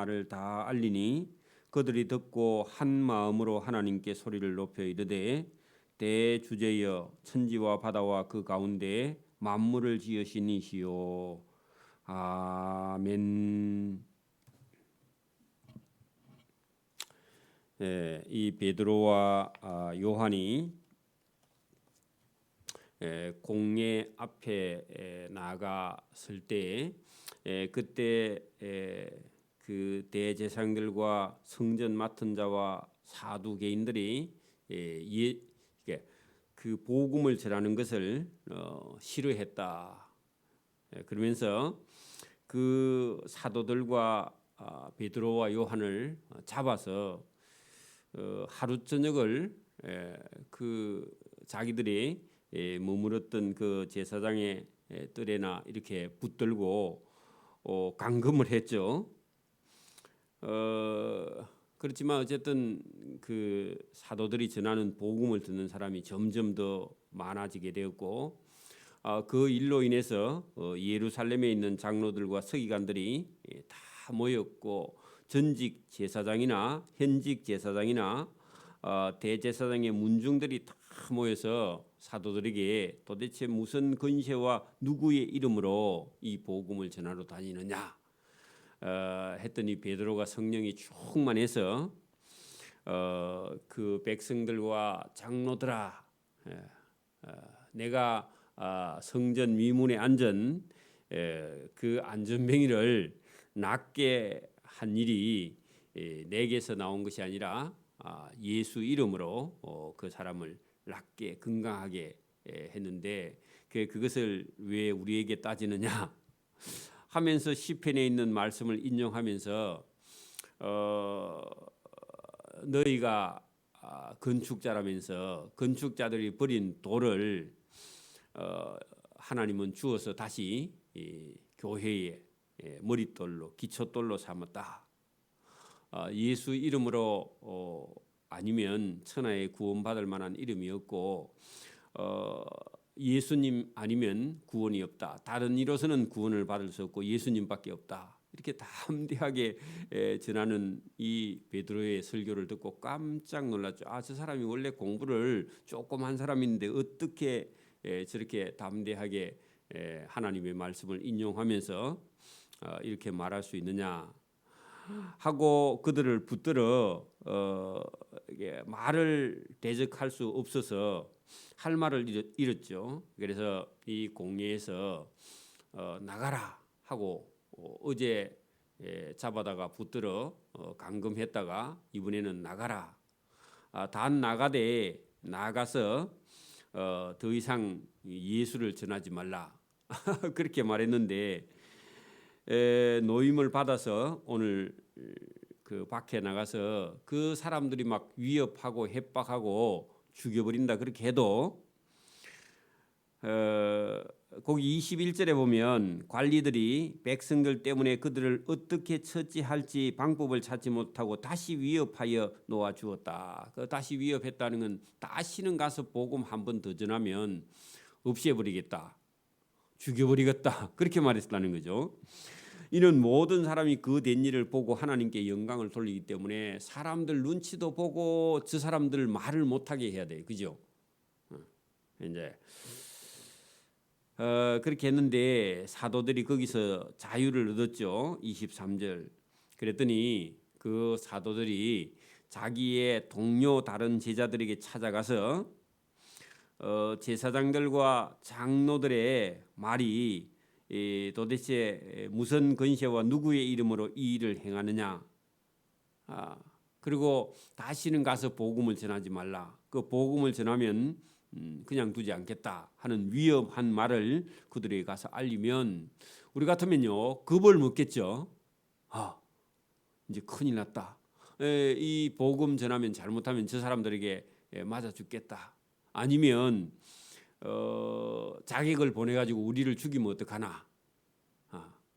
말을 다 알리니 그들이 듣고 한 마음으로 하나님께 소리를 높여 이르되 대주제여 천지와 바다와 그 가운데에 만물을 지으신 이시요 아멘. 이 베드로와 요한이 공회 앞에 나갔을 때 그때 그 대제사장들과 성전 맡은 자와 사두개인들이 그 복음을 전하는 것을 싫어했다. 그러면서 그 사도들과 베드로와 요한을 잡아서 하루 저녁을 그 자기들이 머물었던 그 제사장의 뜰에나 이렇게 붙들고 감금을 했죠. 그렇지만 어쨌든 그 사도들이 전하는 복음을 듣는 사람이 점점 더 많아지게 되었고 그 일로 인해서 예루살렘에 있는 장로들과 서기관들이 다 모였고 전직 제사장이나 현직 제사장이나 대제사장의 문중들이 다 모여서 사도들에게 도대체 무슨 근세와 누구의 이름으로 이 복음을 전하러 다니느냐 했더니 베드로가 성령이 충만해서 그 백성들과 장로들아 내가 성전 위문에 앉은 그 안전뱅이를 낫게 한 일이 내게서 나온 것이 아니라 예수 이름으로 그 사람을 낫게 건강하게 했는데 그것을 왜 우리에게 따지느냐 하면서 시편에 있는 말씀을 인용하면서 너희가 건축자라면서 건축자들이 버린 돌을 하나님은 주어서 다시 교회의 머릿돌로 기초돌로 삼았다. 예수 이름으로 아니면 천하에 구원받을 만한 이름이 없고 예수님 아니면 구원이 없다. 다른 이로서는 구원을 받을 수 없고 예수님밖에 없다. 이렇게 담대하게 전하는 이 베드로의 설교를 듣고 깜짝 놀랐죠. 저 사람이 원래 공부를 조금 한 사람인데 어떻게 저렇게 담대하게 하나님의 말씀을 인용하면서 이렇게 말할 수 있느냐 하고 그들을 붙들어 말을 대적할 수 없어서 할 말을 잃었죠. 그래서 이 공회에서 나가라 하고 어제 잡아다가 붙들어 감금했다가 이번에는 나가라. 단 나가되 나가서 더 이상 예수를 전하지 말라. 그렇게 말했는데 노임을 받아서 오늘 그 밖에 나가서 그 사람들이 막 위협하고 협박하고 죽여버린다 그렇게 해도 거기 21절에 보면 관리들이 백성들 때문에 그들을 어떻게 처치할지 방법을 찾지 못하고 다시 위협하여 놓아 주었다. 그 다시 위협했다는 건 다시는 가서 복음 한 번 더 전하면 없애버리겠다. 죽여버리겠다. 그렇게 말했다는 거죠. 이는 모든 사람이 그 된 일을 보고 하나님께 영광을 돌리기 때문에 사람들 눈치도 보고 저 사람들 말을 못하게 해야 돼요. 그죠? 이제 그렇게 했는데 사도들이 거기서 자유를 얻었죠. 23절. 그랬더니 그 사도들이 자기의 동료 다른 제자들에게 찾아가서 제사장들과 장로들의 말이 도대체 무슨 근세와 누구의 이름으로 이 일을 행하느냐. 그리고 다시는 가서 복음을 전하지 말라. 그 복음을 전하면 그냥 두지 않겠다 하는 위협한 말을 그들에게 가서 알리면 우리 같으면요 겁을 먹겠죠. 이제 큰일 났다. 이 복음 전하면 잘못하면 저 사람들에게 맞아 죽겠다. 아니면 자객을 보내가지고 우리를 죽이면 어떡하나.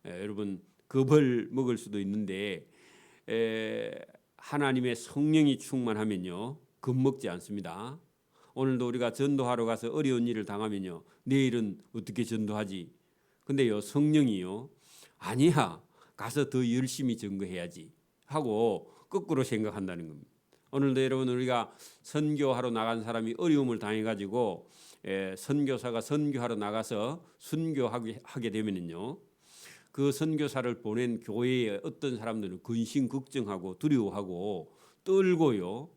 여러분 겁을 먹을 수도 있는데 하나님의 성령이 충만하면요 겁먹지 않습니다. 오늘도 우리가 전도하러 가서 어려운 일을 당하면요 내일은 어떻게 전도하지? 근데요 성령이요 아니야 가서 더 열심히 증거해야지 하고 거꾸로 생각한다는 겁니다. 오늘도 여러분 우리가 선교하러 나간 사람이 어려움을 당해가지고 선교사가 선교하러 나가서 순교하게 되면은요, 그 선교사를 보낸 교회에 어떤 사람들은 근심 걱정하고 두려워하고 떨고요,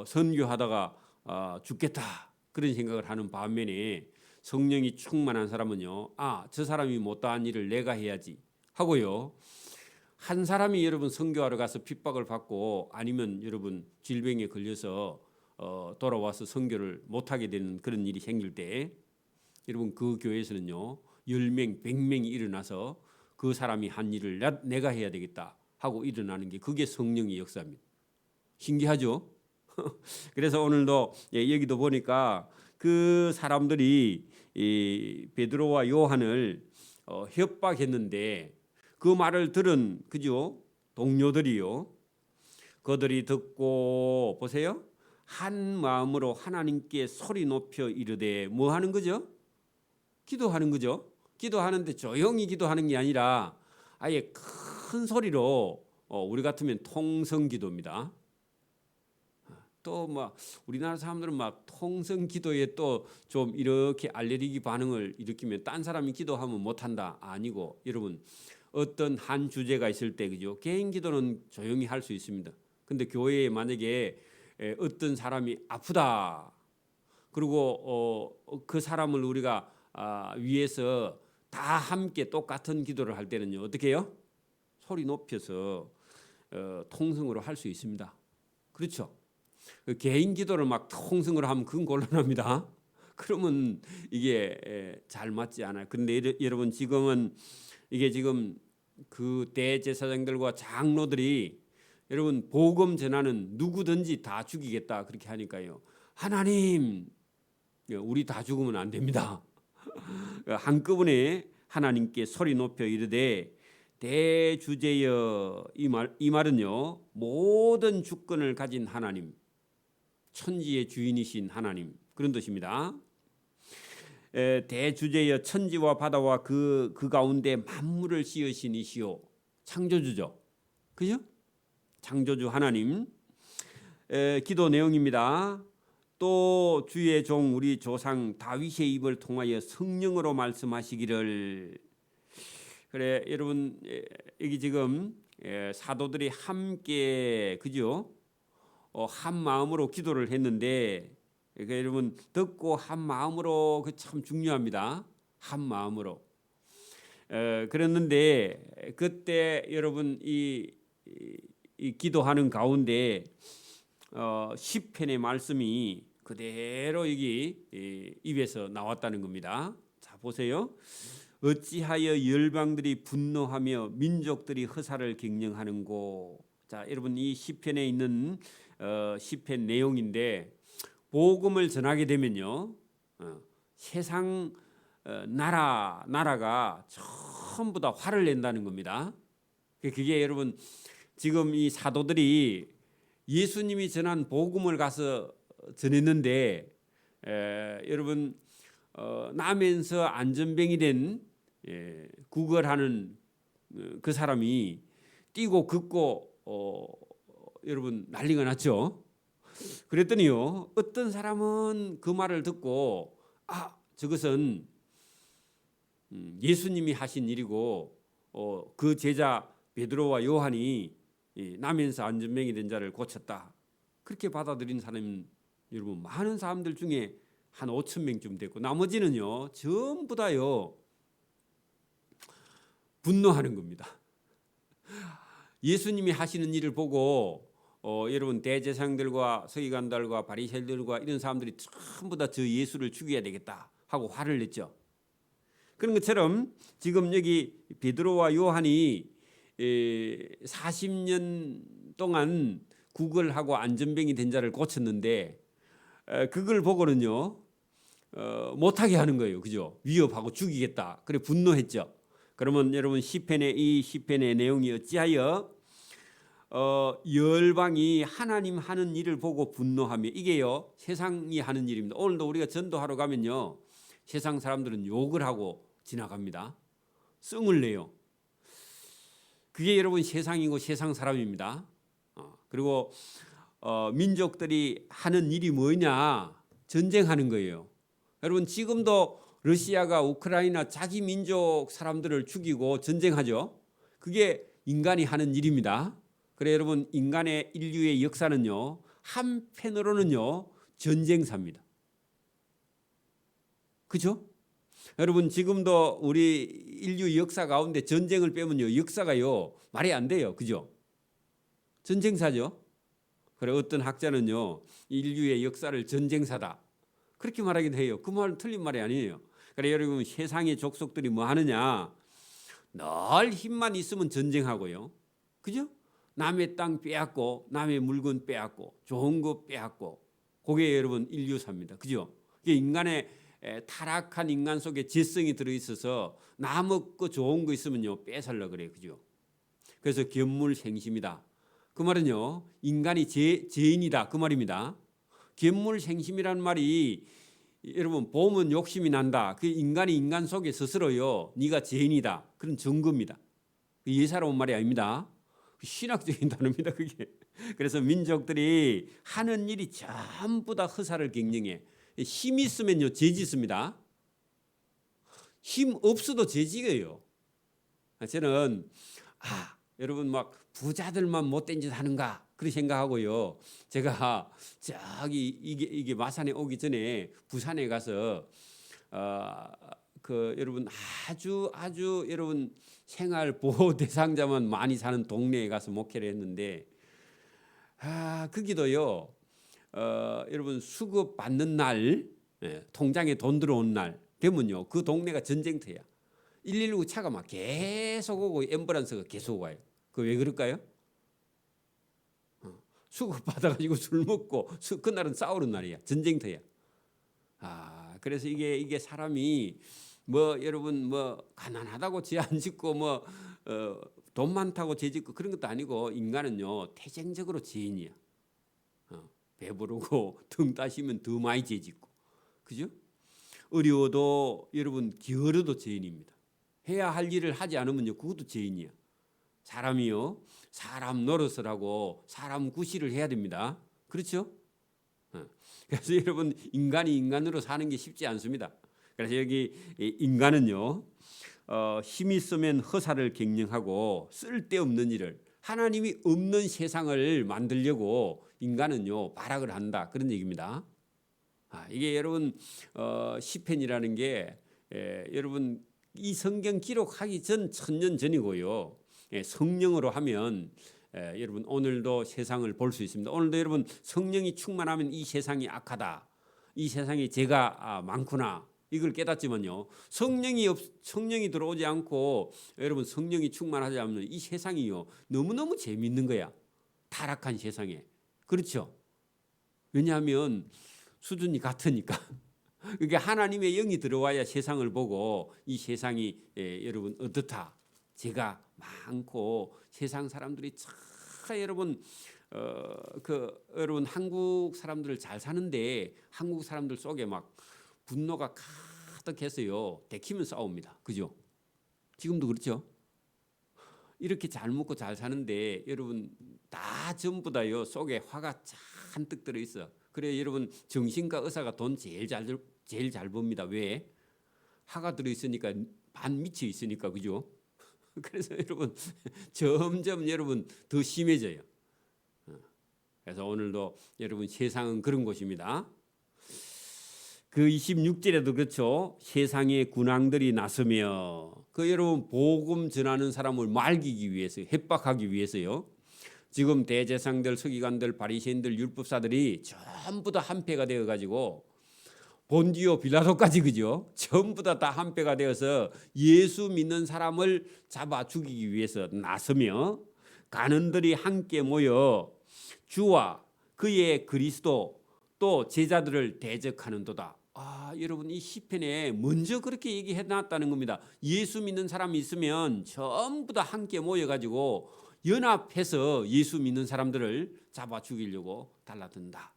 선교하다가 죽겠다 그런 생각을 하는 반면에 성령이 충만한 사람은요, 저 사람이 못다한 일을 내가 해야지 하고요, 한 사람이 여러분 선교하러 가서 핍박을 받고 아니면 여러분 질병에 걸려서 돌아와서 선교를 못하게 되는 그런 일이 생길 때 여러분 그 교회에서는요 10명, 100명이 일어나서 그 사람이 한 일을 내가 해야 되겠다 하고 일어나는 게 그게 성령의 역사입니다. 신기하죠? 그래서 오늘도 여기도 보니까 그 사람들이 이 베드로와 요한을 협박했는데 그 말을 들은 그죠 동료들이요, 그들이 듣고 보세요, 한 마음으로 하나님께 소리 높여 이르되 뭐 하는 거죠? 기도하는 거죠. 기도하는데 조용히 기도하는 게 아니라 아예 큰 소리로, 우리 같으면 통성기도입니다. 또 막 우리나라 사람들은 막 통성기도에 또 좀 이렇게 알레르기 반응을 일으키면 딴 사람이 기도하면 못한다 아니고, 여러분 어떤 한 주제가 있을 때 그죠, 개인 기도는 조용히 할 수 있습니다. 근데 교회에 만약에 어떤 사람이 아프다 그리고 그 사람을 우리가 위해서 다 함께 똑같은 기도를 할 때는요 어떻게 해요? 소리 높여서 통성으로 할 수 있습니다. 그렇죠? 그 개인 기도를 막 통성으로 하면 그건 곤란합니다. 그러면 이게 잘 맞지 않아요. 근데 여러분 지금은 이게 지금 그 대제사장들과 장로들이 여러분 복음 전하는 누구든지 다 죽이겠다 그렇게 하니까요, 하나님 우리 다 죽으면 안 됩니다. 한꺼번에 하나님께 소리 높여 이르되 대주제여, 이 말은요 모든 주권을 가진 하나님, 천지의 주인이신 하나님 그런 뜻입니다. 대주제여, 천지와 바다와 그 가운데 만물을 씌우신 이시오, 창조주죠, 그죠? 창조주 하나님 기도 내용입니다. 또 주의 종 우리 조상 다윗의 입을 통하여 성령으로 말씀하시기를. 그래 여러분 여기 지금 사도들이 함께 그죠? 한 마음으로 기도를 했는데, 그러니까 여러분 듣고 한 마음으로 그 참 중요합니다. 한 마음으로. 그랬는데 그때 여러분 이 기도하는 가운데 시편의 말씀이 그대로 여기 입에서 나왔다는 겁니다. 자 보세요. 어찌하여 열방들이 분노하며 민족들이 허사를 경영하는고. 자 여러분 이 시편에 있는 시편 내용인데, 복음을 전하게 되면요 세상 나라가 전부 다 화를 낸다는 겁니다. 그게 여러분 지금 이 사도들이 예수님이 전한 복음을 가서 전했는데 여러분 나면서 안전병이 된 구걸하는 그 사람이 뛰고 긋고 여러분 난리가 났죠. 그랬더니요 어떤 사람은 그 말을 듣고 저것은 예수님이 하신 일이고 그 제자 베드로와 요한이 나면서 안전병이 된 자를 고쳤다 그렇게 받아들인 사람은 여러분 많은 사람들 중에 한 5천 명쯤 됐고, 나머지는요 전부 다요 분노하는 겁니다. 예수님이 하시는 일을 보고 여러분 대제사장들과 서기관들과 바리새인들과 이런 사람들이 전부 다 저 예수를 죽여야 되겠다 하고 화를 냈죠. 그런 것처럼 지금 여기 베드로와 요한이 40년 동안 구걸하고 안전병이 된 자를 고쳤는데 그걸 보고는요 못하게 하는 거예요. 그죠? 위협하고 죽이겠다. 그래 분노했죠. 그러면 여러분 이 시편의 내용이 어찌하여 열방이 하나님 하는 일을 보고 분노하며, 이게요 세상이 하는 일입니다. 오늘도 우리가 전도하러 가면요 세상 사람들은 욕을 하고 지나갑니다. 성을 내요. 그게 여러분 세상이고 세상 사람입니다. 그리고 민족들이 하는 일이 뭐냐? 전쟁하는 거예요. 여러분 지금도 러시아가 우크라이나 자기 민족 사람들을 죽이고 전쟁하죠. 그게 인간이 하는 일입니다. 그래 여러분 인간의 인류의 역사는요. 한편으로는요. 전쟁사입니다. 그죠? 여러분 지금도 우리 인류 역사 가운데 전쟁을 빼면요. 역사가요. 말이 안 돼요. 그죠? 전쟁사죠. 그래 어떤 학자는요. 인류의 역사를 전쟁사다. 그렇게 말하기도 해요. 그 말은 틀린 말이 아니에요. 그래 여러분 세상의 족속들이 뭐 하느냐? 늘 힘만 있으면 전쟁하고요. 그죠? 남의 땅 빼앗고 남의 물건 빼앗고 좋은 거 빼앗고 그게 여러분 인류사입니다. 그죠? 이게 인간의 타락한 인간 속에 지성이 들어있어서 나 먹고 좋은 거 있으면요 뺏으려고 그래요. 그죠? 그래서 견물생심이다. 그 말은요 인간이 죄인이다 그 말입니다. 견물생심이라는 말이 여러분 보면 욕심이 난다. 그 인간이 인간 속에 스스로요 네가 죄인이다 그런 증거입니다. 예사로운 말이 아닙니다. 신학적인 단어입니다. 그게. 그래서 민족들이 하는 일이 전부 다 허사를 경영해. 힘 있으면요 죄 짓습니다. 힘 없어도 죄 지어요. 저는 여러분 막 부자들만 못된 짓 하는가 그렇게 생각하고요. 제가 저기 이게 마산에 오기 전에 부산에 가서 여러분 아주 여러분 생활 보호 대상자만 많이 사는 동네에 가서 목회를 했는데 거기도요. 여러분 수급 받는 날 통장에 돈 들어온 날 되면요 그 동네가 전쟁터야. 119 차가 막 계속 오고 앰뷸런스가 계속 와요. 그 왜 그럴까요? 수급 받아가지고 술 먹고 그날은 싸우는 날이야. 전쟁터야. 그래서 이게 사람이 뭐 여러분 뭐 가난하다고 죄 안 짓고 뭐 돈 많다고 죄 짓고 그런 것도 아니고 인간은요 태생적으로 죄인이야. 배부르고 등 따시면 더 많이 죄 짓고 그죠? 어려워도 여러분 게으르도 죄인입니다. 해야 할 일을 하지 않으면요 그것도 죄인이야. 사람이요 사람 노릇을 하고 사람 구실을 해야 됩니다. 그렇죠? 그래서 여러분 인간이 인간으로 사는 게 쉽지 않습니다. 그래서 여기 인간은요 힘이 있으면 허사를 경영하고 쓸데없는 일을 하나님이 없는 세상을 만들려고 인간은요 발악을 한다 그런 얘기입니다. 이게 여러분 시편이라는 게 여러분 이 성경 기록하기 전 1000년 전이고요. 성령으로 하면 여러분 오늘도 세상을 볼 수 있습니다. 오늘도 여러분 성령이 충만하면 이 세상이 악하다. 이 세상에 죄가 많구나. 이걸 깨닫지만요. 성령이 들어오지 않고 여러분 성령이 충만하지 않으면 이 세상이요. 너무너무 재미있는 거야. 타락한 세상에. 그렇죠? 왜냐하면 수준이 같으니까. 그게 하나님의 영이 들어와야 세상을 보고 이 세상이 여러분 어떻다. 죄가 많고 세상 사람들이 참 여러분 여러분 한국 사람들 잘 사는데 한국 사람들 속에 막 분노가 가득해서요 대키면 싸웁니다. 그죠? 지금도 그렇죠? 이렇게 잘 먹고 잘 사는데 여러분 다 전부 다요 속에 화가 잔뜩 들어 있어. 그래 여러분 정신과 의사가 돈 제일 잘 법니다. 왜? 화가 들어 있으니까 반 미쳐 있으니까 그죠? 그래서 여러분 점점 여러분 더 심해져요. 그래서 오늘도 여러분 세상은 그런 곳입니다. 그 26절에도 그렇죠. 세상에 군왕들이 나서며 여러분 복음 전하는 사람을 말기기 위해서 협박하기 위해서요. 지금 대제사장들, 서기관들, 바리새인들, 율법사들이 전부 다 한패가 되어 가지고 본디오 빌라도까지 그죠? 전부 다 한패가 되어서 예수 믿는 사람을 잡아 죽이기 위해서 나서며 간원들이 함께 모여 주와 그의 그리스도 또 제자들을 대적하는도다. 여러분 이 시편에 먼저 그렇게 얘기해 놨다는 겁니다. 예수 믿는 사람이 있으면 전부 다 함께 모여 가지고 연합해서 예수 믿는 사람들을 잡아 죽이려고 달라든다.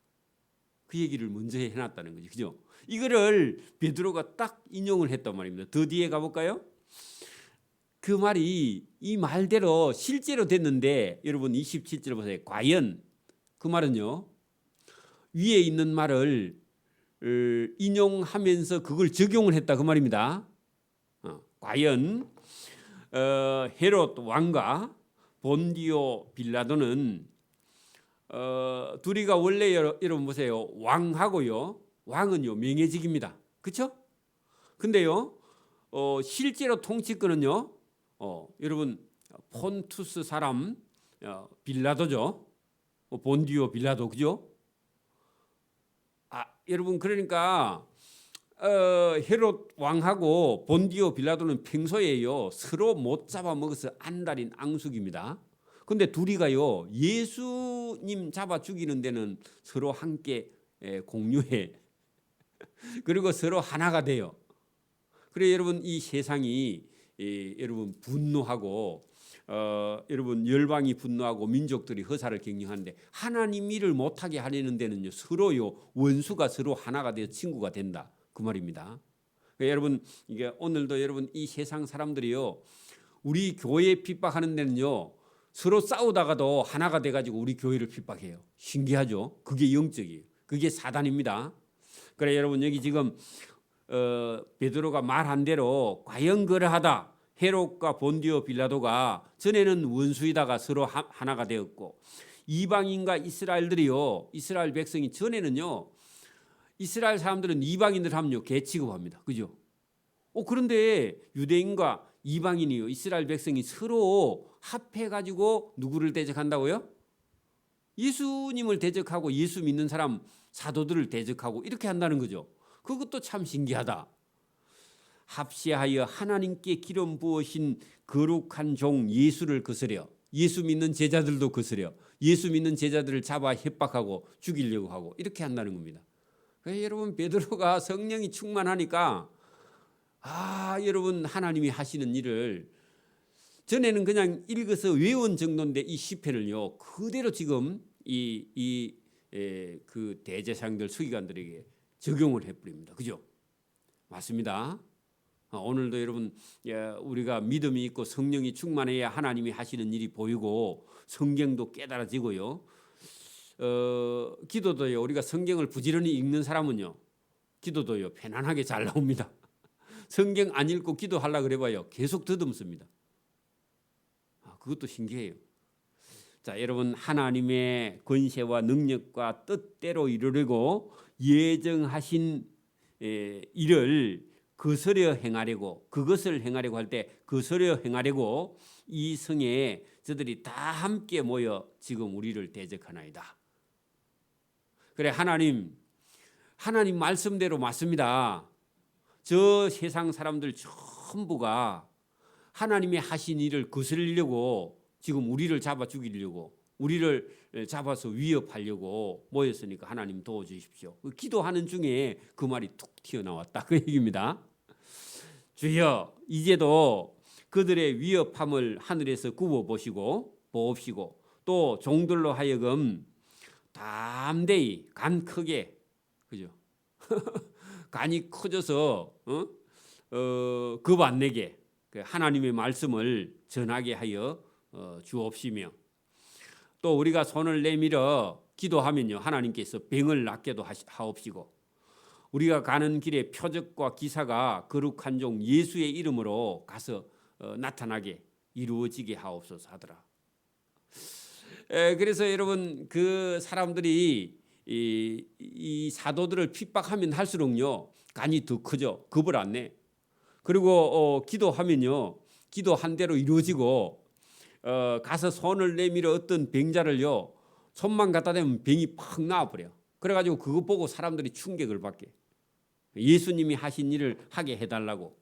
그 얘기를 먼저 해놨다는 거죠. 그죠? 이거를 베드로가 딱 인용을 했단 말입니다. 더 뒤에 가볼까요? 그 말이 이 말대로 실제로 됐는데 여러분 27절 보세요. 과연 그 말은요. 위에 있는 말을 인용하면서 그걸 적용을 했다 그 말입니다. 과연 헤롯 왕과 본디오 빌라도는 둘이가 원래 여러분 보세요. 왕하고요. 왕은요 명예직입니다. 그렇죠? 근데요 실제로 통치권은요 여러분 폰투스 사람 빌라도죠. 본디오 빌라도 그죠? 여러분 그러니까 헤롯 왕하고 본디오 빌라도는 평소에요 서로 못 잡아먹어서 안달인 앙숙입니다. 근데 둘이가요 예수님 잡아 죽이는 데는 서로 함께 공유해. 그리고 서로 하나가 돼요. 그래 여러분 이 세상이 여러분 분노하고 여러분 열방이 분노하고 민족들이 허사를 경영하는데 하나님 일을 못하게 하려는 데는요 서로요 원수가 서로 하나가 되어 친구가 된다 그 말입니다. 그러니까 여러분 이게 오늘도 여러분 이 세상 사람들이요 우리 교회 핍박하는 데는요 서로 싸우다가도 하나가 돼가지고 우리 교회를 핍박해요. 신기하죠? 그게 영적이에요. 그게 사단입니다. 그래 여러분 여기 지금 베드로가 말한 대로 과연 그러하다. 헤롯과 본디오 빌라도가 전에는 원수이다가 서로 하나가 되었고 이방인과 이스라엘들이요 이스라엘 백성이 전에는요 이스라엘 사람들은 이방인들 하면요 개 취급합니다. 그죠? 그런데 유대인과 이방인이요 이스라엘 백성이 서로 합해 가지고 누구를 대적한다고요? 예수님을 대적하고 예수 믿는 사람 사도들을 대적하고 이렇게 한다는 거죠. 그것도 참 신기하다. 합시하여 하나님께 기름 부으신 거룩한 종 예수를 거스려 예수 믿는 제자들도 거스려 예수 믿는 제자들을 잡아 협박하고 죽이려고 하고 이렇게 한다는 겁니다. 그래서 여러분 베드로가 성령이 충만하니까 여러분 하나님이 하시는 일을 전에는 그냥 읽어서 외운 정도인데 이 시편을요 그대로 지금 그 대제사장들 서기관들에게 적용을 해버립니다. 그죠? 맞습니다. 오늘도 여러분 우리가 믿음이 있고 성령이 충만해야 하나님이 하시는 일이 보이고 성경도 깨달아지고요. 기도도요 우리가 성경을 부지런히 읽는 사람은요 기도도요 편안하게 잘 나옵니다. 성경 안 읽고 기도하려고 그래봐요 계속 더듬습니다. 그것도 신기해요. 자 여러분 하나님의 권세와 능력과 뜻대로 이루려고 예정하신 일을 거스려 행하려고 그것을 행하려고 할 때 거스려 행하려고 이 성에 저들이 다 함께 모여 지금 우리를 대적하나이다. 그래 하나님 말씀대로 맞습니다. 저 세상 사람들 전부가 하나님이 하신 일을 거스르려고 지금 우리를 잡아 죽이려고 우리를 잡아서 위협하려고 모였으니까 하나님 도와주십시오. 기도하는 중에 그 말이 툭 튀어나왔다 그 얘기입니다. 주여 이제도 그들의 위협함을 하늘에서 구워보시고 보옵시고 또 종들로 하여금 담대히 간 크게 그죠? 간이 커져서 겁 안 내게 하나님의 말씀을 전하게 하여 주옵시며 또 우리가 손을 내밀어 기도하면요 하나님께서 병을 낫게도 하옵시고 우리가 가는 길에 표적과 기사가 거룩한 종 예수의 이름으로 가서 나타나게 이루어지게 하옵소서 하더라. 그래서 여러분 그 사람들이 이 사도들을 핍박하면 할수록요 간이 더 커져 겁을 안 내. 그리고 기도하면요 기도한 대로 이루어지고 가서 손을 내밀어 어떤 병자를요 손만 갖다 대면 병이 팍 나와버려. 그래가지고 그거 보고 사람들이 충격을 받게 예수님이 하신 일을 하게 해달라고.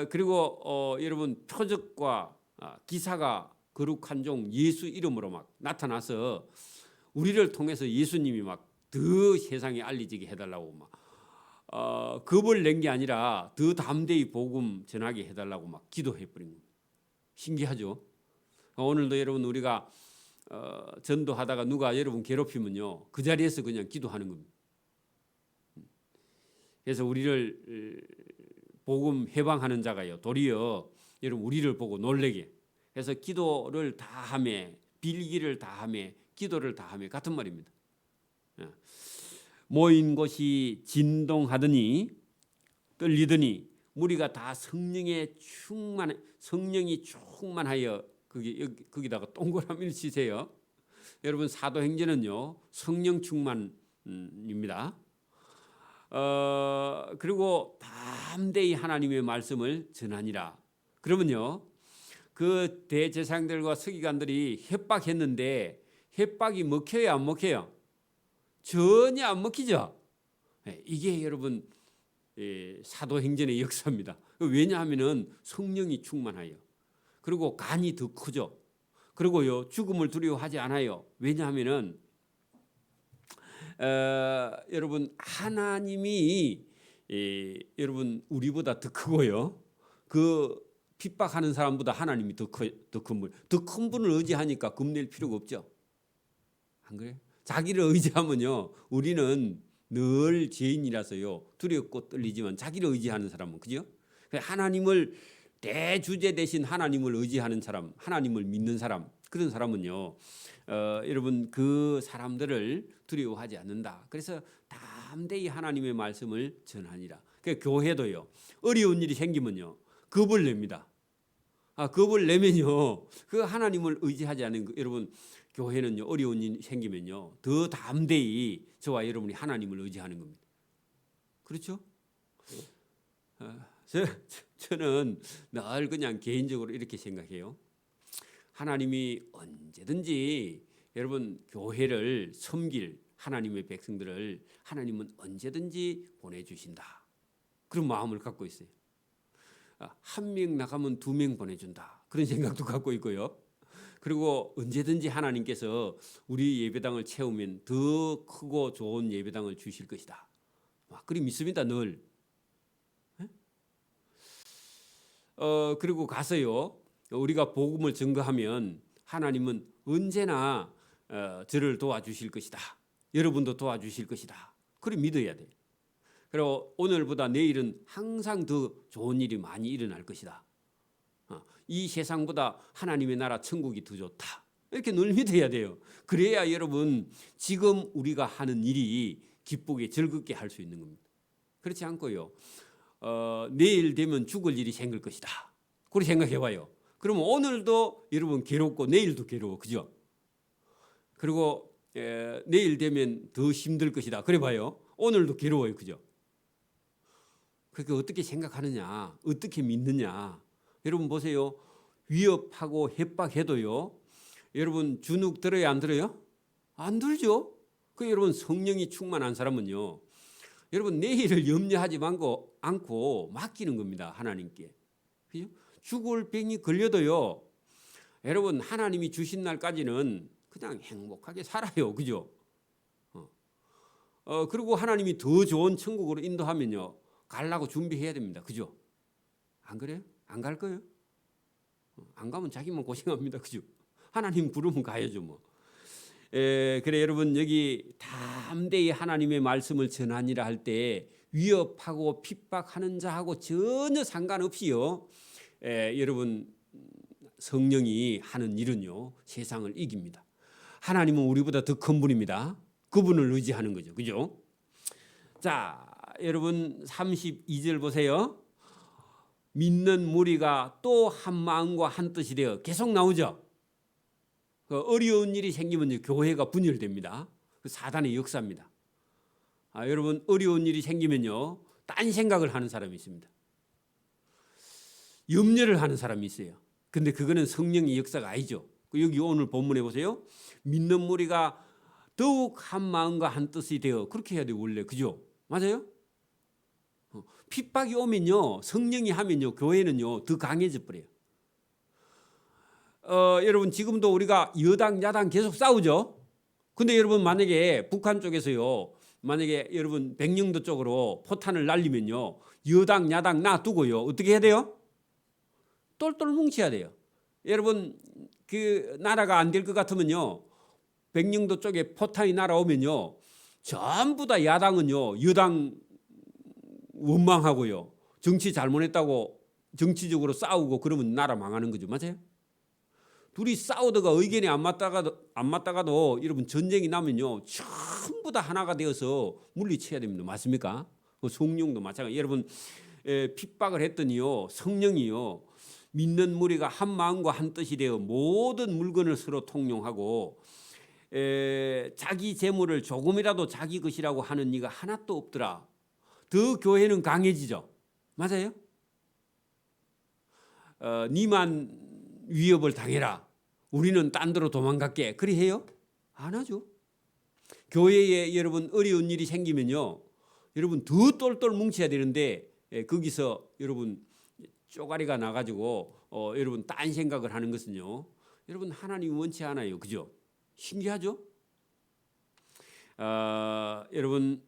그리고 여러분 표적과 기사가 거룩한 종 예수 이름으로 막 나타나서 우리를 통해서 예수님이 막 더 세상에 알려지게 해달라고 막 겁을 낸 게 아니라 더 담대히 복음 전하게 해달라고 막 기도해버린 겁니다. 신기하죠? 오늘도 여러분 우리가 전도하다가 누가 여러분 괴롭히면요 그 자리에서 그냥 기도하는 겁니다. 그래서 우리를 복음 해방하는 자가요 도리어 여러분 우리를 보고 놀래게. 그래서 기도를 다하며 빌기를 다하며 기도를 다하며 같은 말입니다. 모인 곳이 진동하더니 떨리더니 무리가 다 성령이 충만하여 거기다가 동그라미를 치세요. 여러분 사도행전은요 성령 충만입니다. 그리고 담대히 하나님의 말씀을 전하니라. 그러면요 그 대제사장들과 서기관들이 협박했는데 협박이 먹혀요 안 먹혀요? 전혀 안 먹히죠. 이게 여러분 사도행전의 역사입니다. 왜냐하면은 성령이 충만하여 그리고 간이 더 크죠. 그리고요 죽음을 두려워하지 않아요. 왜냐하면은 여러분 하나님이 여러분 우리보다 더 크고요. 그 핍박하는 사람보다 하나님이 더 큰 분을 의지하니까 겁낼 필요가 없죠. 안 그래요? 자기를 의지하면요 우리는 늘 죄인이라서요 두렵고 떨리지만 자기를 의지하는 사람은 그죠? 하나님을 대주제 대신 하나님을 의지하는 사람, 하나님을 믿는 사람 그런 사람은요 여러분 그 사람들을 두려워하지 않는다. 그래서 담대히 하나님의 말씀을 전하니라. 교회도요 어려운 일이 생기면요 겁을 냅니다. 겁을 내면요 그 하나님을 의지하지 않은 여러분 교회는요 어려운 일이 생기면요 더 담대히 저와 여러분이 하나님을 의지하는 겁니다. 그렇죠? 저는 늘 그냥 개인적으로 이렇게 생각해요. 하나님이 언제든지 여러분 교회를 섬길 하나님의 백성들을 하나님은 언제든지 보내주신다. 그런 마음을 갖고 있어요. 한 명 나가면 2명 보내준다. 그런 생각도 갖고 있고요. 그리고 언제든지 하나님께서 우리 예배당을 채우면 더 크고 좋은 예배당을 주실 것이다. 그리 믿습니다 늘. 그리고 가서요 우리가 복음을 증거하면 하나님은 언제나 저를 도와주실 것이다. 여러분도 도와주실 것이다. 그리 믿어야 돼. 그리고 오늘보다 내일은 항상 더 좋은 일이 많이 일어날 것이다. 이 세상보다 하나님의 나라 천국이 더 좋다. 이렇게 늘 믿어야 돼요. 그래야 여러분 지금 우리가 하는 일이 기쁘게 즐겁게 할 수 있는 겁니다. 그렇지 않고요 내일 되면 죽을 일이 생길 것이다. 그렇게 생각해 봐요. 그러면 오늘도 여러분 괴롭고 내일도 괴로워. 그죠? 그리고 내일 되면 더 힘들 것이다. 그래 봐요. 오늘도 괴로워요. 그죠? 그러니까 어떻게 생각하느냐, 어떻게 믿느냐. 여러분 보세요. 위협하고 협박해도요. 여러분 주눅 들어요, 안 들어요? 안 들죠. 그 여러분 성령이 충만한 사람은요. 여러분 내일을 염려하지 않고 맡기는 겁니다. 하나님께. 그죠? 죽을 병이 걸려도요. 여러분 하나님이 주신 날까지는 그냥 행복하게 살아요. 그죠? 그리고 하나님이 더 좋은 천국으로 인도하면요. 가려고 준비해야 됩니다. 그죠? 안 그래요? 안 갈 거예요? 안 가면 자기만 고생합니다. 그죠? 하나님 부르면 가야죠 뭐. 그래 여러분 여기 담대히 하나님의 말씀을 전하니라 할 때 위협하고 핍박하는 자하고 전혀 상관없이요. 여러분 성령이 하는 일은요 세상을 이깁니다. 하나님은 우리보다 더 큰 분입니다. 그분을 의지하는 거죠. 그죠? 자 여러분 32절 보세요. 믿는 무리가 또 한 마음과 한 뜻이 되어 계속 나오죠. 어려운 일이 생기면 교회가 분열됩니다. 그 사단의 역사입니다. 여러분 어려운 일이 생기면요 딴 생각을 하는 사람이 있습니다. 염려를 하는 사람이 있어요. 근데 그거는 성령의 역사가 아니죠. 여기 오늘 본문에 보세요. 믿는 무리가 더욱 한 마음과 한 뜻이 되어 그렇게 해야 돼요. 원래 그죠? 맞아요? 핍박이 오면요 성령이 하면요 교회는요 더 강해져 버려요. 여러분 지금도 우리가 여당 야당 계속 싸우죠. 근데 여러분 만약에 북한 쪽에서요 만약에 여러분 백령도 쪽으로 포탄을 날리면요 여당 야당 놔두고요 어떻게 해야 돼요? 똘똘 뭉쳐야 돼요. 여러분 그 나라가 안 될 것 같으면요 백령도 쪽에 포탄이 날아오면요 전부 다 야당은요 여당 원망하고요 정치 잘못했다고 정치적으로 싸우고 그러면 나라 망하는 거죠. 맞아요? 둘이 싸우다가 의견이 안 맞다가도 여러분 전쟁이 나면요 전부 다 하나가 되어서 물리쳐야 됩니다. 맞습니까? 성령도 마찬가지. 여러분 핍박을 했더니요 성령이요 믿는 무리가 한 마음과 한 뜻이 되어 모든 물건을 서로 통용하고 자기 재물을 조금이라도 자기 것이라고 하는 이가 하나도 없더라. 더 교회는 강해지죠. 맞아요? 니만 위협을 당해라. 우리는 딴 데로 도망갈게. 그리 해요? 안 하죠. 교회에 여러분 어려운 일이 생기면요. 여러분 더 똘똘 뭉쳐야 되는데 거기서 여러분 쪼가리가 나가지고 여러분 딴 생각을 하는 것은요. 여러분 하나님 원치 않아요. 그죠? 신기하죠? 여러분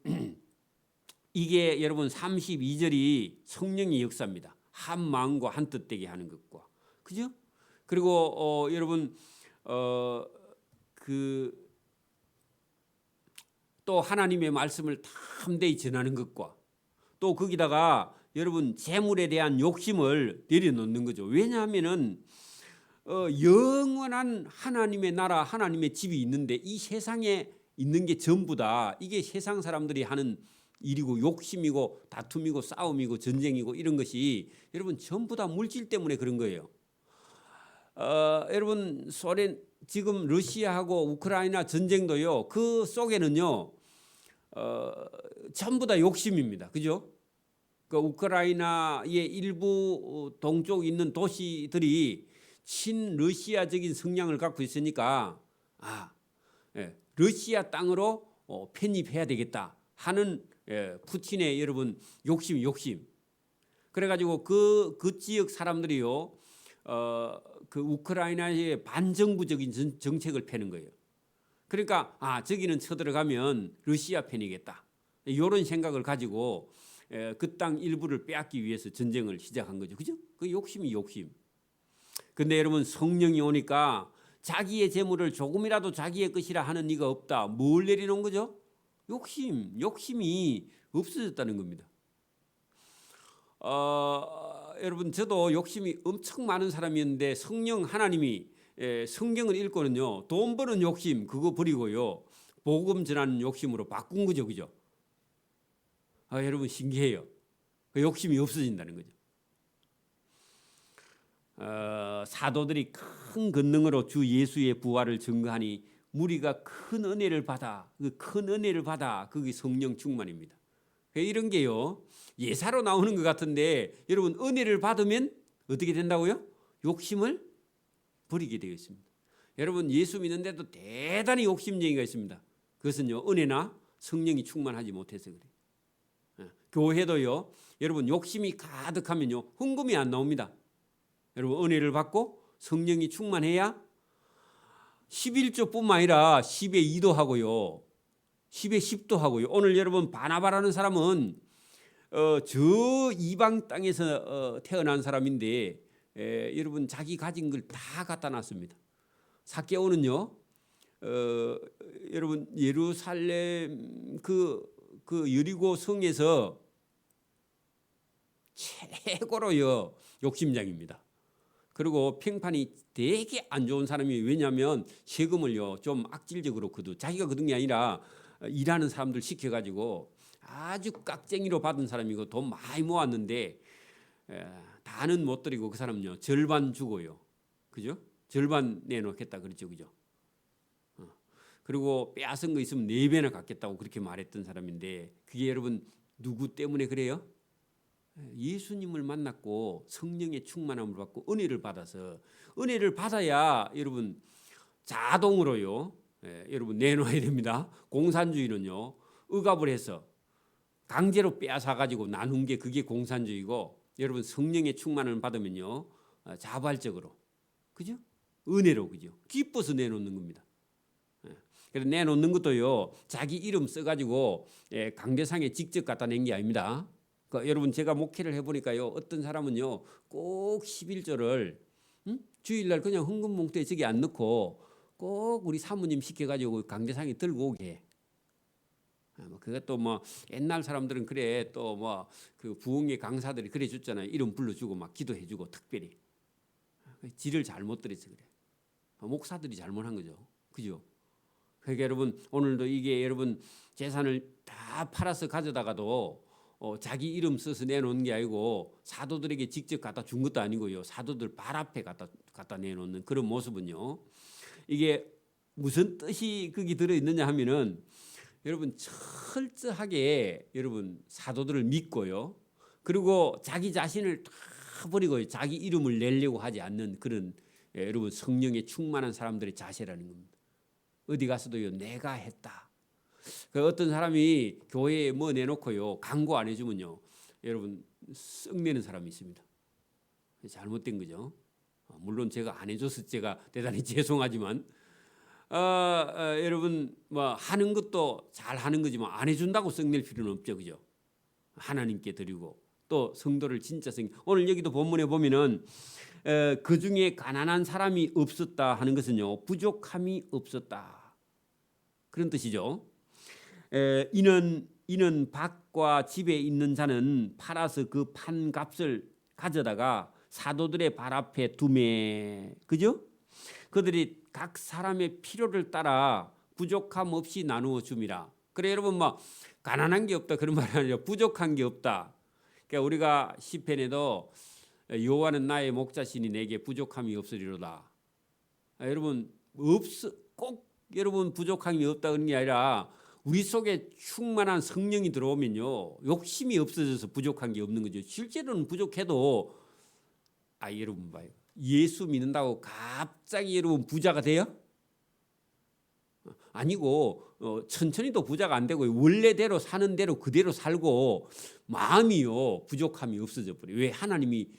이게 여러분 32절이 성령의 역사입니다. 한 마음과 한 뜻 되게 하는 것과 그죠? 그리고 여러분 또 하나님의 말씀을 담대히 전하는 것과 또 거기다가 여러분 재물에 대한 욕심을 내려놓는 거죠. 왜냐하면은 영원한 하나님의 나라, 하나님의 집이 있는데 이 세상에 있는 게 전부 다 이게 세상 사람들이 하는 일이고 욕심이고 다툼이고 싸움이고 전쟁이고 이런 것이 여러분 전부 다 물질 때문에 그런 거예요. 여러분 소련 지금 러시아하고 우크라이나 전쟁도요. 그 속에는요. 전부 다 욕심입니다. 그죠? 그 우크라이나의 일부 동쪽 있는 도시들이 친러시아적인 성향을 갖고 있으니까 러시아 땅으로 편입해야 되겠다 하는 푸틴의 여러분 욕심. 그래가지고 그 지역 사람들이요 그 우크라이나의 반정부적인 정책을 펴는 거예요. 그러니까 저기는 쳐들어가면 러시아 편이겠다. 이런 생각을 가지고 그 땅 일부를 빼앗기 위해서 전쟁을 시작한 거죠. 그죠? 그 욕심이 욕심. 근데 여러분 성령이 오니까 자기의 재물을 조금이라도 자기의 것이라 하는 이가 없다. 뭘 내려놓은 거죠? 욕심이 없어졌다는 겁니다. 여러분 저도 욕심이 엄청 많은 사람이었는데 성령 하나님이 성경을 읽고는요 돈 버는 욕심 그거 버리고요 복음 전하는 욕심으로 바꾼 거죠. 그죠? 여러분 신기해요. 그 욕심이 없어진다는 거죠. 사도들이 큰 권능으로 주 예수의 부활을 증거하니 무리가 큰 은혜를 받아 그 큰 은혜를 받아 그게 성령 충만입니다. 이런 게요 예사로 나오는 것 같은데 여러분 은혜를 받으면 어떻게 된다고요? 욕심을 버리게 되어 있습니다. 여러분 예수 믿는데도 대단히 욕심쟁이가 있습니다. 그것은요 은혜나 성령이 충만하지 못해서 그래요. 교회도요 여러분 욕심이 가득하면요 헌금이 안 나옵니다. 여러분 은혜를 받고 성령이 충만해야 11조뿐만 아니라 10의 2도 하고요 10의 10도 하고요. 오늘 여러분 바나바라는 사람은 저 이방 땅에서 태어난 사람인데 여러분 자기 가진 걸 다 갖다 놨습니다. 삭개오는요 여러분 예루살렘 그 여리고 성에서 최고로요 욕심장입니다. 그리고 평판이 되게 안 좋은 사람이 왜냐하면 세금을요 좀 악질적으로 자기가 거둔 게 아니라 일하는 사람들 시켜가지고 아주 깍쟁이로 받은 사람이고 돈 많이 모았는데 다는 못 드리고 그 사람은요 절반 주고요. 그죠? 절반 내놓겠다 그렇죠. 그죠? 그리고 빼앗은 거 있으면 4배나 갖겠다고 그렇게 말했던 사람인데 그게 여러분 누구 때문에 그래요? 예수님을 만났고 성령의 충만함을 받고 은혜를 받아서 은혜를 받아야 여러분 자동으로요 여러분 내놔야 됩니다. 공산주의는요 억압을 해서 강제로 빼앗아 가지고 나눈 게 그게 공산주의고 여러분 성령의 충만을 받으면요 자발적으로 그죠? 은혜로 그죠? 기뻐서 내놓는 겁니다. 그래서 내놓는 것도요 자기 이름 써가지고 강대상에 직접 갖다 낸 게 아닙니다. 그러니까 여러분 제가 목회를 해보니까요 어떤 사람은요 꼭 11조를 주일날 그냥 헌금 봉투에 저기 안 넣고 꼭 우리 사모님 시켜가지고 강대상에 들고 오게 해. 그것도 뭐 옛날 사람들은 그래 또 뭐 그 부흥의 강사들이 그래 줬잖아요. 이름 불러주고 막 기도해주고 특별히 지를 잘못 들여서 그래. 목사들이 잘못한 거죠. 그죠? 그러니까 여러분 오늘도 이게 여러분 재산을 다 팔아서 가져다가도 자기 이름 써서 내놓은 게 아니고 사도들에게 직접 갖다 준 것도 아니고요. 사도들 발 앞에 갖다 내놓는 그런 모습은요. 이게 무슨 뜻이 거기 들어있느냐 하면은 여러분 철저하게 여러분 사도들을 믿고요. 그리고 자기 자신을 다 버리고 자기 이름을 내려고 하지 않는 그런 여러분 성령에 충만한 사람들의 자세라는 겁니다. 어디 가서도요 내가 했다. 그 어떤 사람이 교회에 뭐 내놓고요 광고 안 해주면요 여러분 썩내는 사람이 있습니다. 잘못된 거죠. 물론 제가 안 해줘서 제가 대단히 죄송하지만 여러분 뭐 하는 것도 잘 하는 거지만 안 해준다고 썩낼 필요는 없죠, 그죠? 하나님께 드리고 또 성도를 진짜 오늘 여기도 본문에 보면은 그 중에 가난한 사람이 없었다 하는 것은요 부족함이 없었다 그런 뜻이죠. 이는 밭과 집에 있는 자는 팔아서 그 판 값을 가져다가 사도들의 발 앞에 두매, 그죠? 그들이 각 사람의 필요를 따라 부족함 없이 나누어 줌이라. 그래 여러분 뭐 가난한 게 없다 그런 말이 아니라 부족한 게 없다. 그러니까 우리가 시편에도 여호와는 나의 목자시니 내게 부족함이 없으리로다. 여러분 꼭 여러분 부족함이 없다 그런 게 아니라 우리 속에 충만한 성령이 들어오면요 욕심이 없어져서 부족한 게 없는 거죠. 실제로는 부족해도 여러분 봐요. 예수 믿는다고 갑자기 여러분 부자가 돼요? 아니고 천천히도 부자가 안 되고 원래대로 사는 대로 그대로 살고 마음이요 부족함이 없어져 버려요. 왜? 하나님이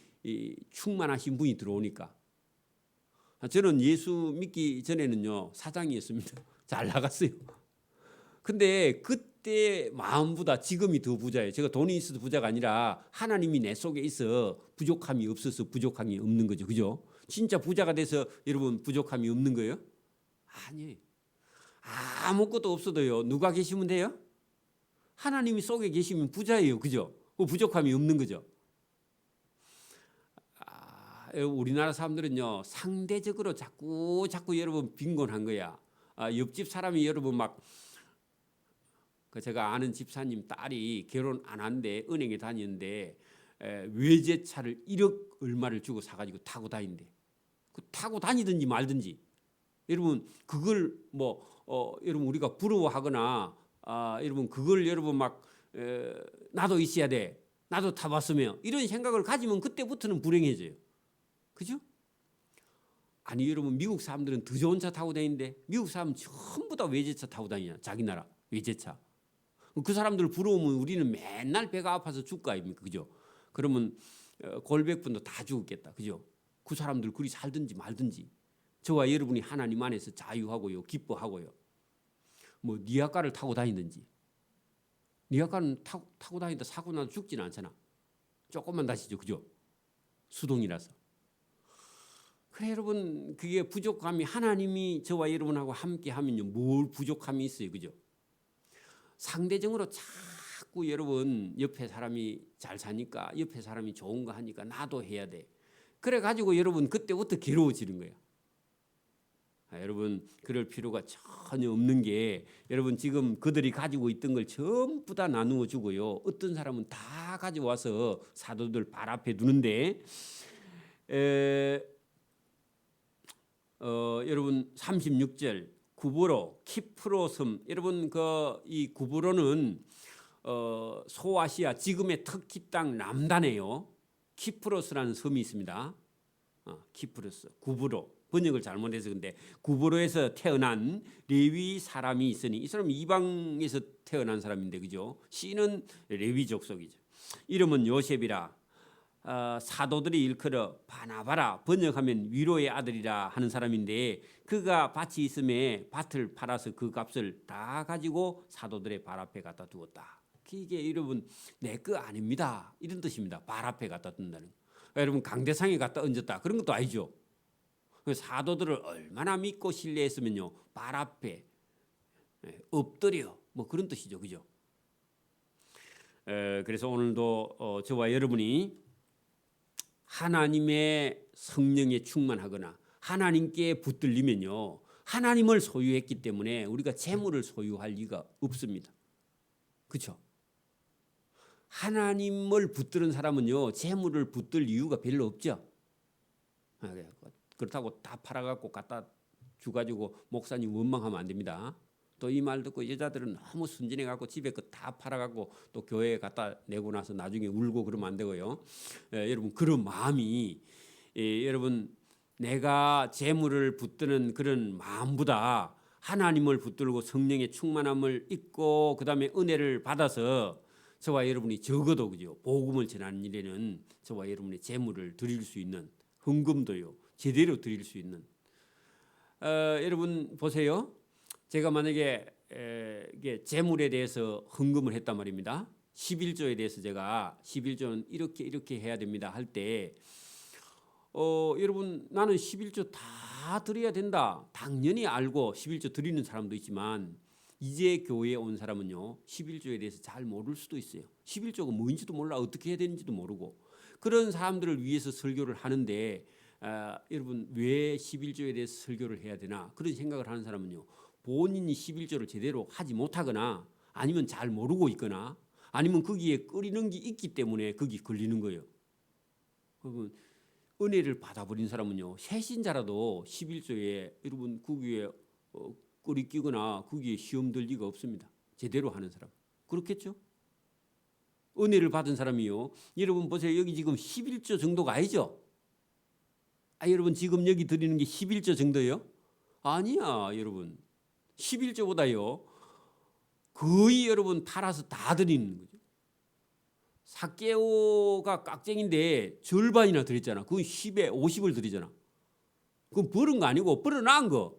충만하신 분이 들어오니까. 저는 예수 믿기 전에는요 사장이었습니다. 잘 나갔어요. 근데 그때 마음보다 지금이 더 부자예요. 제가 돈이 있어서 부자가 아니라 하나님이 내 속에 있어 부족함이 없어서 부족함이 없는 거죠. 그죠? 진짜 부자가 돼서 여러분 부족함이 없는 거예요? 아니에요. 아무것도 없어도요. 누가 계시면 돼요? 하나님이 속에 계시면 부자예요. 그죠? 부족함이 없는 거죠. 우리나라 사람들은요. 상대적으로 자꾸 여러분 빈곤한 거야. 옆집 사람이 여러분 막 제가 아는 집사님 딸이 결혼 안 한데 은행에 다니는데 외제차를 1억 얼마를 주고 사가지고 타고 다닌대. 타고 다니든지 말든지. 여러분 그걸 뭐 여러분 우리가 부러워하거나 여러분 그걸 여러분 막 나도 있어야 돼. 나도 타봤으면 이런 생각을 가지면 그때부터는 불행해져요. 그죠? 아니 여러분 미국 사람들은 더 좋은 차 타고 다니는데 미국 사람 전부 다 외제차 타고 다니냐. 자기 나라 외제차. 그 사람들 부러우면 우리는 맨날 배가 아파서 죽을 거 아닙니까? 그죠? 그러면 골백분도 다 죽었겠다. 그죠? 그 사람들 그리 살든지 말든지 저와 여러분이 하나님 안에서 자유하고요. 기뻐하고요. 뭐 니아까를 타고 다니든지 니아까는 타고 다니다 사고 나도 죽지는 않잖아. 조금만 다시죠. 그죠? 수동이라서. 그래 여러분 그게 부족함이 하나님이 저와 여러분하고 함께 하면요. 뭘 부족함이 있어요. 그죠? 상대적으로 자꾸 여러분 옆에 사람이 잘 사니까 옆에 사람이 좋은 거 하니까 나도 해야 돼. 그래 가지고 여러분 그때부터 괴로워지는 거예요. 여러분 그럴 필요가 전혀 없는 게 여러분 지금 그들이 가지고 있던 걸 전부 다 나누어 주고요. 어떤 사람은 다 가져와서 사도들 발 앞에 두는데 여러분 36절 구브로 키프로 섬 여러분 이 구브로는 소아시아 지금의 터키 땅 남단에요. 키프로스라는 섬이 있습니다. 키프로스 구브로 번역을 잘못해서 근데 구브로에서 태어난 레위 사람이 있으니 이 사람은 이방에서 태어난 사람인데 그죠? 씨는 레위 족속이죠. 이름은 요셉이라 사도들이 일컬어 바나바라 번역하면 위로의 아들이라 하는 사람인데 그가 밭이 있음에 밭을 팔아서 그 값을 다 가지고 사도들의 발 앞에 갖다 두었다. 이게 여러분 내 거 아닙니다. 이런 뜻입니다. 발 앞에 갖다 둔다는 거. 여러분 강대상에 갖다 얹었다. 그런 것도 아니죠. 사도들을 얼마나 믿고 신뢰했으면요. 발 앞에 엎드려 뭐 그런 뜻이죠, 그죠? 그래서 오늘도 저와 여러분이 하나님의 성령에 충만하거나 하나님께 붙들리면요, 하나님을 소유했기 때문에 우리가 재물을 소유할 리가 없습니다. 그렇죠? 하나님을 붙드는 사람은요, 재물을 붙들 이유가 별로 없죠. 그렇다고 다 팔아갖고 갖다 주가지고 목사님 원망하면 안 됩니다. 또 이 말 듣고 여자들은 너무 순진해갖고 집에 그 다 팔아갖고 또 교회에 갖다 내고 나서 나중에 울고 그러면 안 되고요. 여러분 그런 마음이 여러분 내가 재물을 붙드는 그런 마음보다 하나님을 붙들고 성령의 충만함을 입고 그다음에 은혜를 받아서 저와 여러분이 적어도 그죠, 복음을 전하는 일에는 저와 여러분의 재물을 드릴 수 있는, 헌금도요 제대로 드릴 수 있는, 여러분 보세요. 제가 만약에 이게 재물에 대해서 헌금을 했단 말입니다. 11조에 대해서 제가 11조는 이렇게 해야 됩니다 할 때 여러분 나는 11조 다 드려야 된다 당연히 알고 11조 드리는 사람도 있지만 이제 교회에 온 사람은요 11조에 대해서 잘 모를 수도 있어요. 11조가 뭔지도 몰라, 어떻게 해야 되는지도 모르고 그런 사람들을 위해서 설교를 하는데 여러분 왜 11조에 대해서 설교를 해야 되나 그런 생각을 하는 사람은요 본인이 11조를 제대로 하지 못하거나 아니면 잘 모르고 있거나 아니면 거기에 끓이는 게 있기 때문에 거기 걸리는 거예요. 여러분 은혜를 받아버린 사람은요 새신자라도 11조에 여러분 거기에 끓이 끼거나 거기에 시험 들 리가 없습니다. 제대로 하는 사람 그렇겠죠? 은혜를 받은 사람이요 여러분 보세요. 여기 지금 11조 정도가 아니죠? 여러분 지금 여기 드리는 게 11조 정도예요? 아니야 여러분 11조보다요 거의 여러분 팔아서 다 드리는 거죠. 삭개오가 깍쟁인데 절반이나 드렸잖아. 그건 10에 50을 드리잖아. 그건 버는 거 아니고 벌어난 거.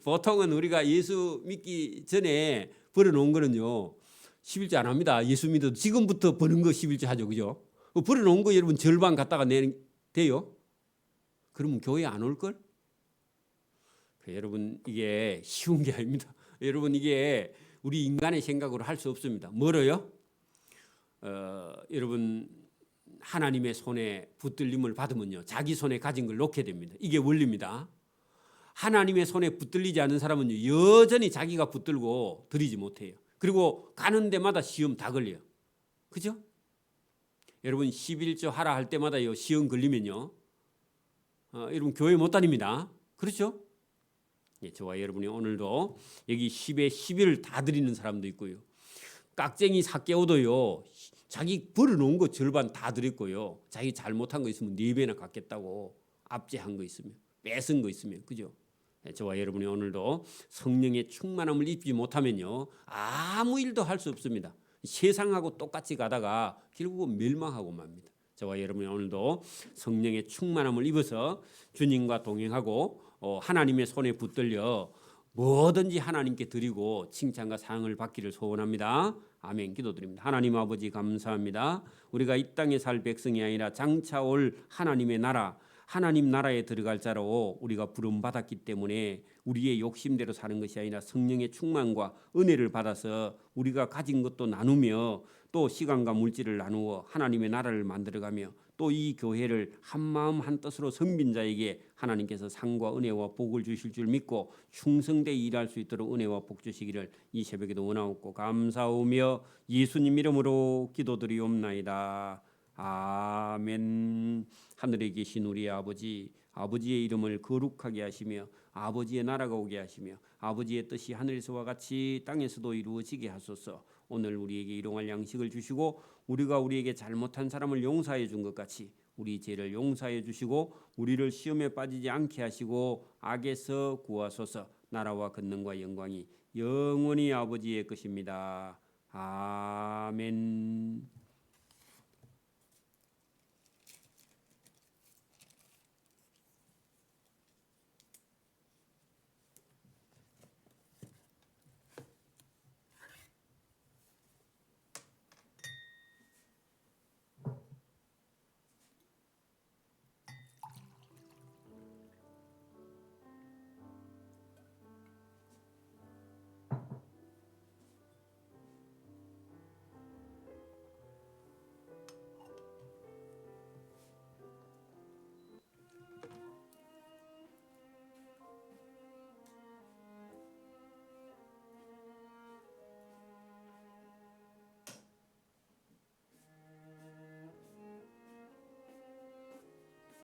보통은 우리가 예수 믿기 전에 벌어놓은 거는요 11조 안 합니다. 예수 믿어도 지금부터 버는 거 11조 하죠, 그죠? 벌어놓은 거 여러분 절반 갖다가 내는 돼요? 그러면 교회 안 올 걸? 여러분 이게 쉬운 게 아닙니다. 여러분 이게 우리 인간의 생각으로 할 수 없습니다. 뭐로요? 여러분 하나님의 손에 붙들림을 받으면요 자기 손에 가진 걸 놓게 됩니다. 이게 원리입니다. 하나님의 손에 붙들리지 않은 사람은요 여전히 자기가 붙들고 드리지 못해요. 그리고 가는 데마다 시험 다 걸려요. 그죠? 여러분 11조 하라 할 때마다요 시험 걸리면요 여러분 교회 못 다닙니다. 그렇죠? 저와 여러분이 오늘도 여기 10에 11을 다 드리는 사람도 있고요. 깍쟁이 삭개오도요. 자기 벌어놓은 거 절반 다 드렸고요. 자기 잘못한 거 있으면 4배나 갚겠다고 압제한 거 있으면 뺏은 거 있으면 그죠? 저와 여러분이 오늘도 성령의 충만함을 입지 못하면요. 아무 일도 할 수 없습니다. 세상하고 똑같이 가다가 결국은 멸망하고 맙니다. 저와 여러분이 오늘도 성령의 충만함을 입어서 주님과 동행하고 하나님의 손에 붙들려 뭐든지 하나님께 드리고 칭찬과 사랑을 받기를 소원합니다. 아멘. 기도드립니다. 하나님 아버지 감사합니다. 우리가 이 땅에 살 백성이 아니라 장차 올 하나님의 나라, 하나님 나라에 들어갈 자로 우리가 부름받았기 때문에 우리의 욕심대로 사는 것이 아니라 성령의 충만과 은혜를 받아서 우리가 가진 것도 나누며 또 시간과 물질을 나누어 하나님의 나라를 만들어가며 또 이 교회를 한마음 한뜻으로 섬긴 자에게 하나님께서 상과 은혜와 복을 주실 줄 믿고 충성되이 일할 수 있도록 은혜와 복 주시기를 이 새벽에도 원하옵고 감사하며 예수님 이름으로 기도드리옵나이다. 아멘. 하늘에 계신 우리 아버지, 아버지의 이름을 거룩하게 하시며 아버지의 나라가 오게 하시며 아버지의 뜻이 하늘에서와 같이 땅에서도 이루어지게 하소서. 오늘 우리에게 일용할 양식을 주시고 우리가 우리에게 잘못한 사람을 용서해 준 것 같이 우리 죄를 용서해 주시고 우리를 시험에 빠지지 않게 하시고 악에서 구하소서. 나라와 권능과 영광이 영원히 아버지의 것입니다. 아멘.